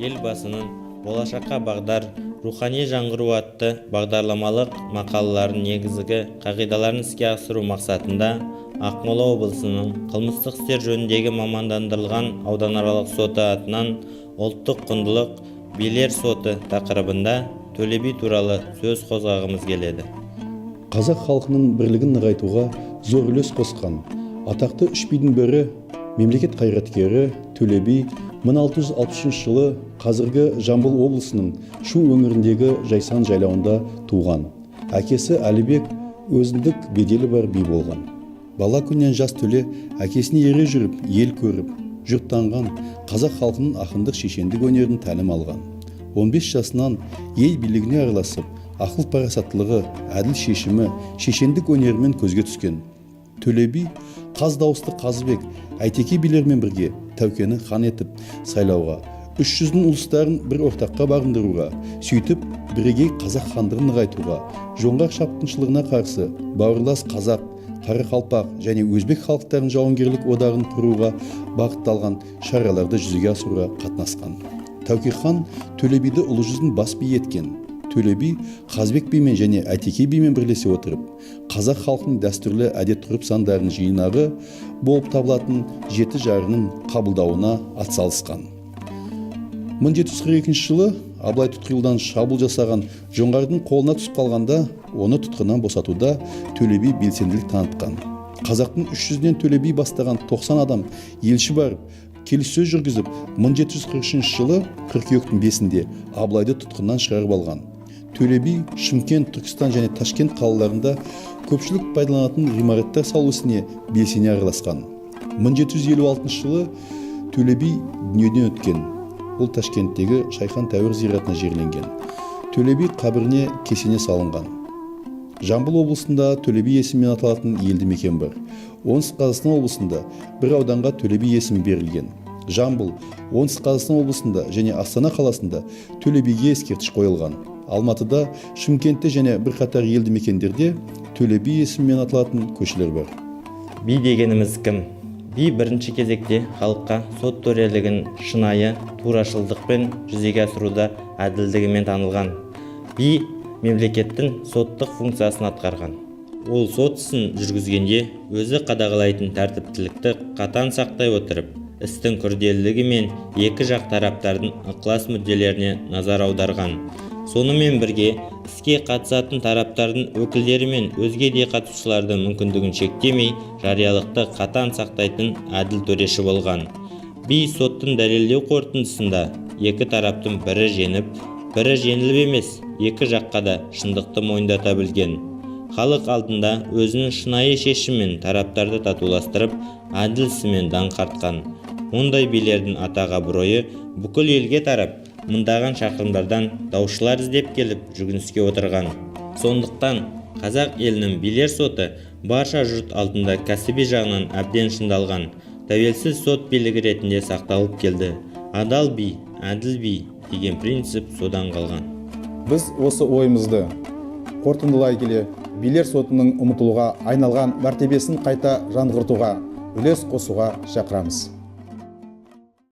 елбасының болашаққа бағдар рухани жаңғыру атты бағдарламалық мақалаларын негізгі қағидаларын іске асыру мақсатында Ақмола облысының қылмыстық істер жөніндегі мамандандырылған ауданаралық соты атынан ұлттық құндылық билер соты тақырыбында Төле би туралы сөз қозғағымыз келеді. Қазақ халқының бірлігін нығайтуға зор үлес қосқан атақты үш бидің бірі мемлекет қайраткері Төле би 1663 жылы қазіргі Жамбыл облысының Шу өңіріндегі Жайсан жайлауында туған. Әкесі Әлібек өзіндік беделі бар би болған. Бала күннен жас Төле әкесіне ере жүріп, ел көріп, жұрттанған қазақ халқының ақындық шешендік өнерін тәлім алған. 15 жасынан ел билігіне араласып, ақыл парасаттылығы, әділ шешімі, шешендік өнерімен көзге түскен. Төле би қаз дауысты Қазыбек, Әйтеке билермен бірге Тәукені хан етіп сайлауға, 300-дің ұлыстарын бір ортаққа бағындыруға, сөйтіп бірегей қазақ хандығын нығайтуға, жоңғар шапқыншылығына қарсы бауырлас қазақ, қарақалпақ және өзбек халықтарын жауынгерлік одағын құруға бағытталған шараларды жүзеге асыруға қатынасқан. Тәуке хан Төле биді ұлы жүздің бас би еткен. Төле би Қазбек бимен және Әйтеке бимен бірлесе отырып, қазақ халқының дәстүрлі әдет ғұрып сандарын жиынағы болып табылатын жеті жарының қабылдауына атсалысқан. 1742 жылы Абылай тұтқиылдан шабуыл жасаған жоңғардың қолына түсіп қалғанда, оны тұтқыннан босатуда Төле би белсенділік танытқан. Қазақтың 300-ден Төле би бастаған 90 адам елші барып, келіссөз жүргізіп, 1743 жылы қыркүйектің 5-інде Абылайды тұтқыннан шығарып алған. Төле би Шымкент, Түркістан және Ташкент қалаларында көпшілік пайдаланатын ғимараттар салу ісіне белсене араласқан. 1756 жылы Төле би дүниеден өткен. Ол Ташкенттегі Шайхан Тәуір зиратына жерленген. Төле би қабіріне кесене салынған. Жамбыл облысында Төле би есімімен аталатын елді мекен бар. Оңтүстік Қазақстан облысында бір ауданға Төле би есімі берілген. Жамбыл, Оңтүстік Қазақстан облысында және Астана қаласында Төле биге ескерткіш қойылған. Алматыда, Шымкентте және бірқатар елді мекендерде Төле би есімімен аталатын көшелер бар. Би дегеніміз кім? Би бірінші кезекте халыққа сот төрелігін шынайы турашылдықпен жүзеге асыруда әділдігімен танылған. Би мемлекеттің соттық функциясын атқарған. Ол сот ісін жүргізгенде өзі қадағалайтын тәртіптілікті қатаң сақтай отырып, істің күрделілігі мен екі жақ тараптардың ықылас мүдделеріне назар аударған. Сонымен бірге іске қатысатын тараптардың өкілдері мен өзге де қатысушылардың мүмкіндігін шектемей, жариялықты қатаң сақтайтын әділ төреші болған. Би соттың дәлелдеу қорытындысында екі тараптың бірі жеңіп, бірі жеңіліп емес, екі жаққа да шындықты мойындата білген. Халық алдында өзінің шынайы шешімімен тараптарды татуластырып, әділ ісімен даңқ артқан. Ондай билердің атағы абыройы бүкіл елге тарап, мыңдаған шақырымдардан даушылар іздеп келіп жүгініске отырған. Сондықтан қазақ елінің билер соты барша жұрт алдында кәсіби жағынан әбден шыңдалған, тәуелсіз сот билігі ретінде сақталып келді. Адал би, әділ би деген принцип содан қалған. Біз осы ойымызды қорытындылай келе, билер сотының ұмытылуға айналған мәртебесін қайта жаңғыртуға, үлес қосуға шақырамыз.